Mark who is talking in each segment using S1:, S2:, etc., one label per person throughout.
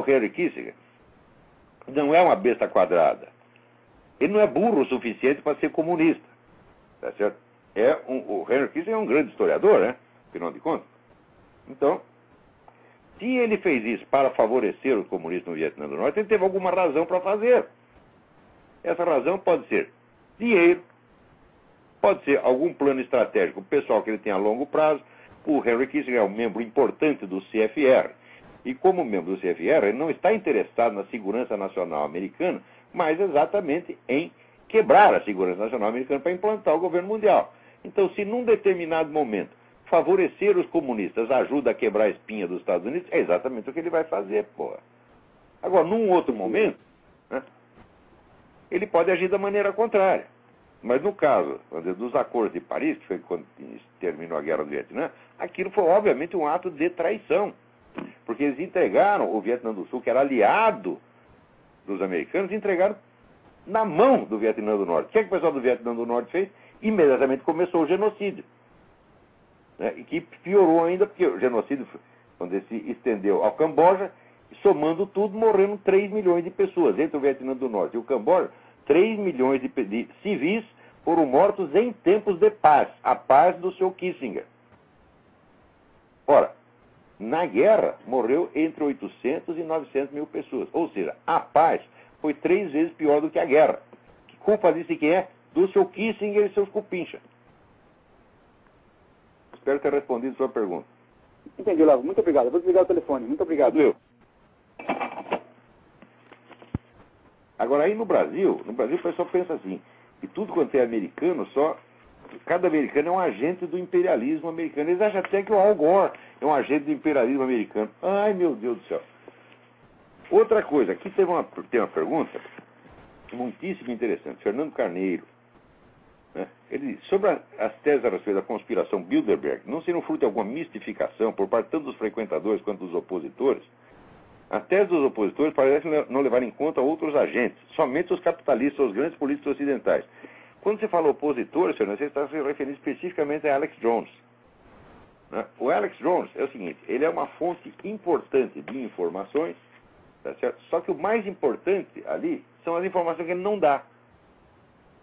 S1: o Henry Kissinger não é uma besta quadrada. Ele não é burro o suficiente para ser comunista. Tá certo? O Henry Kissinger é um grande historiador, né? Afinal de contas. Então, se ele fez isso para favorecer os comunistas no Vietnã do Norte, ele teve alguma razão para fazer. Essa razão pode ser dinheiro, pode ser algum plano estratégico pessoal que ele tem a longo prazo. O Henry Kissinger é um membro importante do CFR. E como membro do CFR, ele não está interessado na segurança nacional americana, mas exatamente em quebrar a segurança nacional americana para implantar o governo mundial. Então, se num determinado momento favorecer os comunistas ajuda a quebrar a espinha dos Estados Unidos, é exatamente o que ele vai fazer, porra. Agora, num outro momento, né, ele pode agir da maneira contrária. Mas no caso dos acordos de Paris, que foi quando terminou a guerra do Vietnã, aquilo foi obviamente um ato de traição. Porque eles entregaram o Vietnã do Sul, que era aliado dos americanos, entregaram na mão do Vietnã do Norte. O que é que o pessoal do Vietnã do Norte fez? Imediatamente começou o genocídio. Né? E que piorou ainda, porque o genocídio, quando ele se estendeu ao Camboja, somando tudo, morreram 3 milhões de pessoas. Entre o Vietnã do Norte e o Camboja, 3 milhões de civis foram mortos em tempos de paz, a paz do seu Kissinger. Ora, na guerra, morreu entre 800 e 900 mil pessoas. Ou seja, a paz foi 3 vezes pior do que a guerra. Que culpa disso quem é? Do seu Kissinger e seus cupincha. Espero ter respondido a sua pergunta.
S2: Entendi, Olavo. Muito obrigado. Eu vou desligar o telefone. Muito obrigado.
S1: Valeu. Agora, aí no Brasil o pessoal pensa assim, que tudo quanto é americano, cada americano é um agente do imperialismo americano. Eles acham até que o Al Gore é um agente do imperialismo americano. Ai, meu Deus do céu. Outra coisa, aqui tem uma pergunta muitíssimo interessante. Fernando Carneiro, né? Ele diz, sobre as teses a respeito da conspiração Bilderberg, não seriam fruto de alguma mistificação por parte tanto dos frequentadores quanto dos opositores? As teses dos opositores parecem não levar em conta outros agentes, somente os capitalistas, os grandes políticos ocidentais. Quando você fala opositor, senhor, você está se referindo especificamente a Alex Jones. Né? O Alex Jones é o seguinte, ele é uma fonte importante de informações, tá certo? Só que o mais importante ali são as informações que ele não dá.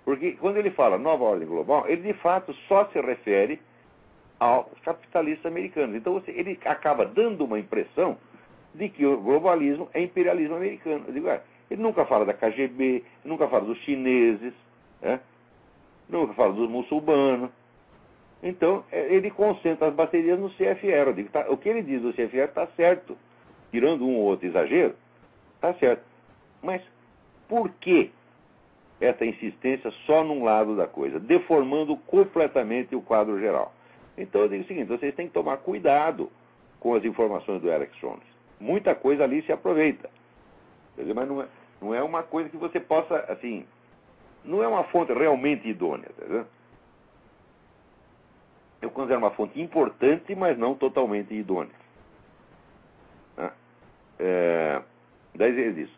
S1: Porque quando ele fala nova ordem global, ele de fato só se refere aos capitalistas americanos. Então ele acaba dando uma impressão de que o globalismo é imperialismo americano. Eu digo, ele nunca fala da KGB, nunca fala dos chineses, né? Nunca fala dos muçulmanos. Então, ele concentra as baterias no CFR. Eu digo, o que ele diz do CFR está certo. Tirando um ou outro exagero, está certo. Mas por que essa insistência só num lado da coisa, deformando completamente o quadro geral? Então eu digo o seguinte, vocês têm que tomar cuidado com as informações do Alex Jones. Muita coisa ali se aproveita. Quer dizer, mas não é uma coisa que você possa, assim, não é uma fonte realmente idônea. Tá vendo? Eu considero uma fonte importante, mas não totalmente idônea. Daí ele diz,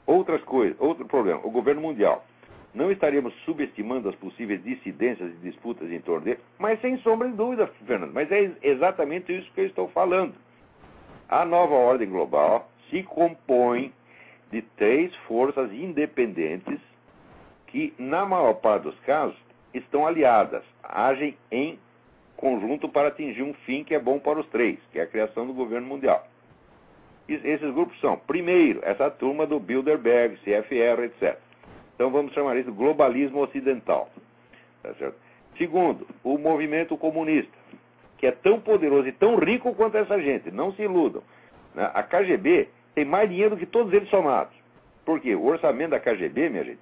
S1: outras coisas, outro problema, o governo mundial. Não estaríamos subestimando as possíveis dissidências e disputas em torno dele, mas sem sombra de dúvida, Fernando, mas é exatamente isso que eu estou falando. A nova ordem global se compõe de 3 forças independentes que, na maior parte dos casos, estão aliadas, agem em conjunto para atingir um fim que é bom para os 3, que é a criação do governo mundial. Esses grupos são, primeiro, essa turma do Bilderberg, CFR, etc. Então vamos chamar isso de globalismo ocidental. Tá certo? Segundo, o movimento comunista, que é tão poderoso e tão rico quanto essa gente, não se iludam. A KGB tem mais dinheiro do que todos eles somados. Por quê? O orçamento da KGB, minha gente,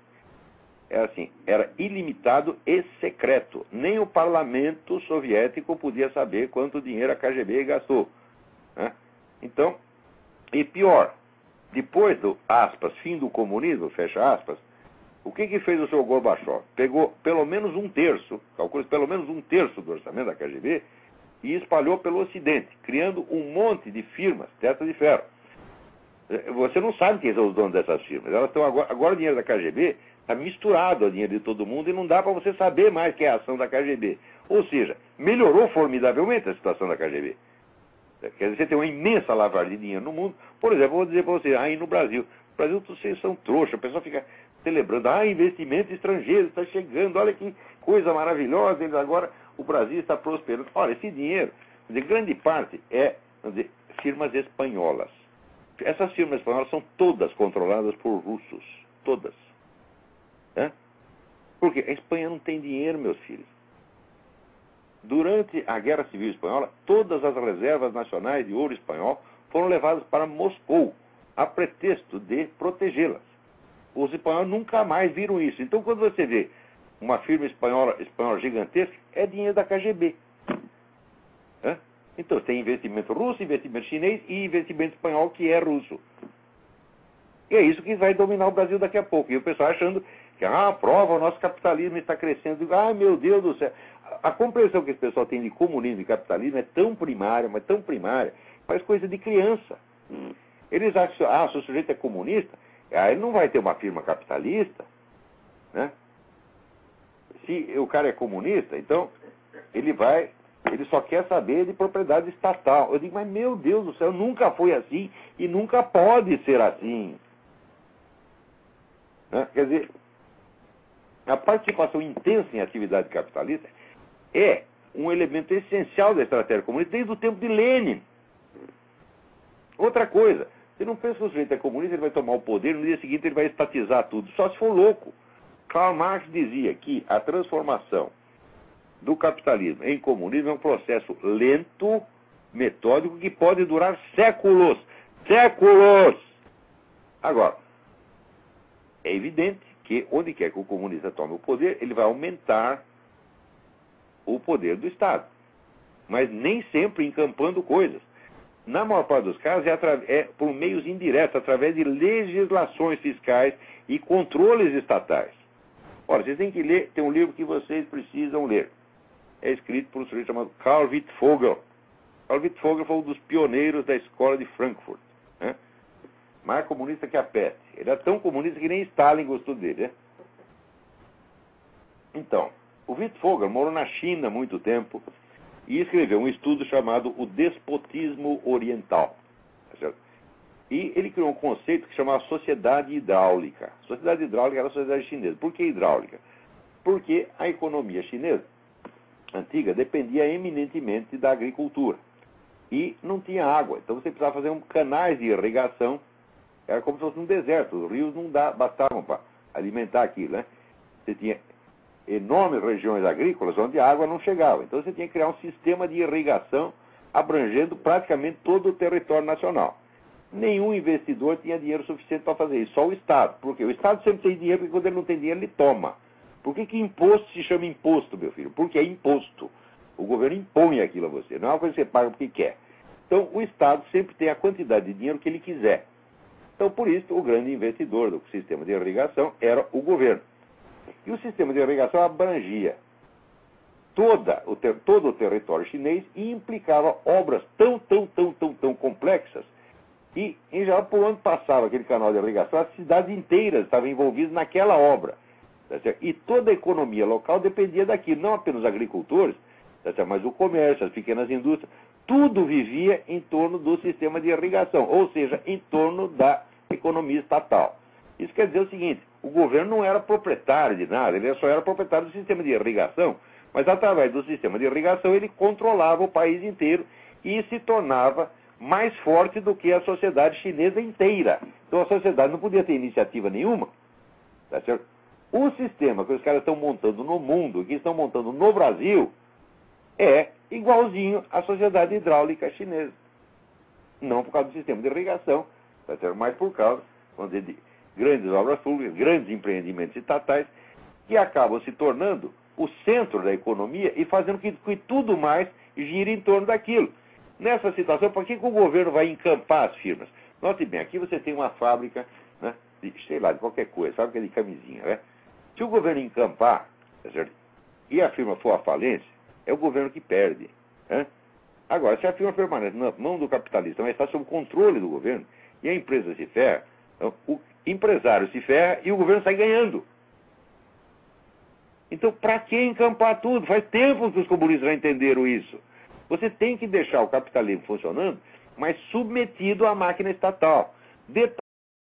S1: era ilimitado e secreto. Nem o parlamento soviético podia saber quanto dinheiro a KGB gastou. Né? Então, e pior, depois do, aspas, fim do comunismo, fecha aspas, o que fez o senhor Gorbachev? Pegou pelo menos 1/3, calcula pelo menos 1/3 do orçamento da KGB e espalhou pelo Ocidente, criando um monte de firmas, testa de ferro. Você não sabe quem são os donos dessas firmas. Elas estão agora o dinheiro da KGB está misturado ao dinheiro de todo mundo e não dá para você saber mais que é a ação da KGB. Ou seja, melhorou formidavelmente a situação da KGB. Quer dizer, você tem uma imensa lavagem de dinheiro no mundo. Por exemplo, eu vou dizer para você, aí no Brasil. No Brasil, vocês são trouxas. O pessoal fica celebrando. investimento estrangeiro está chegando. Olha que coisa maravilhosa. Eles agora, o Brasil está prosperando. Olha, esse dinheiro, quer dizer, grande parte é, vamos dizer, firmas espanholas. Essas firmas espanholas são todas controladas por russos. Todas. Porque a Espanha não tem dinheiro, meus filhos. Durante a Guerra Civil Espanhola, todas as reservas nacionais de ouro espanhol foram levadas para Moscou, a pretexto de protegê-las. Os espanhóis nunca mais viram isso. Então, quando você vê uma firma espanhola gigantesca, é dinheiro da KGB. Então, tem investimento russo, investimento chinês e investimento espanhol que é russo. E é isso que vai dominar o Brasil daqui a pouco. E o pessoal achando que, prova, o nosso capitalismo está crescendo. Meu Deus do céu. A compreensão que esse pessoal tem de comunismo e capitalismo é tão primária, mas tão primária, faz coisa de criança. Eles acham, se o sujeito é comunista, ele não vai ter uma firma capitalista, né? Se o cara é comunista, então ele só quer saber de propriedade estatal. Eu digo, mas meu Deus do céu, nunca foi assim e nunca pode ser assim. Quer dizer, a participação intensa em atividade capitalista é um elemento essencial da estratégia comunista desde o tempo de Lenin. Outra coisa, você não pensa que o sujeito é comunista, ele vai tomar o poder, no dia seguinte ele vai estatizar tudo, só se for louco. Karl Marx dizia que a transformação do capitalismo em comunismo é um processo lento, metódico, que pode durar séculos. Séculos! Agora, é evidente que onde quer que o comunista tome o poder, ele vai aumentar o poder do Estado. Mas nem sempre encampando coisas. Na maior parte dos casos é por meios indiretos, através de legislações fiscais e controles estatais. Ora, vocês têm que ler, tem um livro que vocês precisam ler. É escrito por um sujeito chamado Karl Wittfogel. Karl Wittfogel foi um dos pioneiros da escola de Frankfurt. Mais comunista que a peste. Ele é tão comunista que nem Stalin gostou dele. Então, o Wittfogel morou na China há muito tempo e escreveu um estudo chamado O Despotismo Oriental. E ele criou um conceito que chamava sociedade hidráulica. Sociedade hidráulica era a sociedade chinesa. Por que hidráulica? Porque a economia chinesa antiga dependia eminentemente da agricultura. E não tinha água. Então você precisava fazer canais de irrigação. Era como se fosse um deserto. Os rios não bastavam para alimentar aquilo, né? Você tinha enormes regiões agrícolas onde a água não chegava. Então você tinha que criar um sistema de irrigação abrangendo praticamente todo o território nacional. Nenhum investidor tinha dinheiro suficiente para fazer isso, só o Estado. Por quê? O Estado sempre tem dinheiro, porque quando ele não tem dinheiro, ele toma. Por que imposto se chama imposto, meu filho? Porque é imposto. O governo impõe aquilo a você, não é uma coisa que você paga porque quer. Então, o Estado sempre tem a quantidade de dinheiro que ele quiser. Então, por isso, o grande investidor do sistema de irrigação era o governo. E o sistema de irrigação abrangia todo o território chinês e implicava obras tão complexas. E, em geral, por onde passava aquele canal de irrigação, as cidades inteiras estavam envolvidas naquela obra. Tá certo? E toda a economia local dependia daquilo, não apenas os agricultores, tá certo? Mas o comércio, as pequenas indústrias, tudo vivia em torno do sistema de irrigação, ou seja, em torno da economia estatal. Isso quer dizer o seguinte, o governo não era proprietário de nada, ele só era proprietário do sistema de irrigação, mas através do sistema de irrigação ele controlava o país inteiro e se tornava mais forte do que a sociedade chinesa inteira. Então a sociedade não podia ter iniciativa nenhuma. Tá certo? O sistema que os caras estão montando no mundo, que estão montando no Brasil, é igualzinho à sociedade hidráulica chinesa. Não por causa do sistema de irrigação, tá certo? Mas por causa, vamos dizer, de grandes obras públicas, grandes empreendimentos estatais, que acabam se tornando o centro da economia e fazendo que tudo mais gire em torno daquilo. Nessa situação, por que o governo vai encampar as firmas? Note bem, aqui você tem uma fábrica, né, de qualquer coisa, fábrica de camisinha, né? Se o governo encampar, tá certo? E a firma for à falência, é o governo que perde. Né? Agora, se a firma permanece na mão do capitalista, mas está sob controle do governo, e a empresa se ferra, então, o empresário se ferra e o governo sai ganhando. Então, para que encampar tudo? Faz tempo que os comunistas já entenderam isso. Você tem que deixar o capitalismo funcionando, mas submetido à máquina estatal.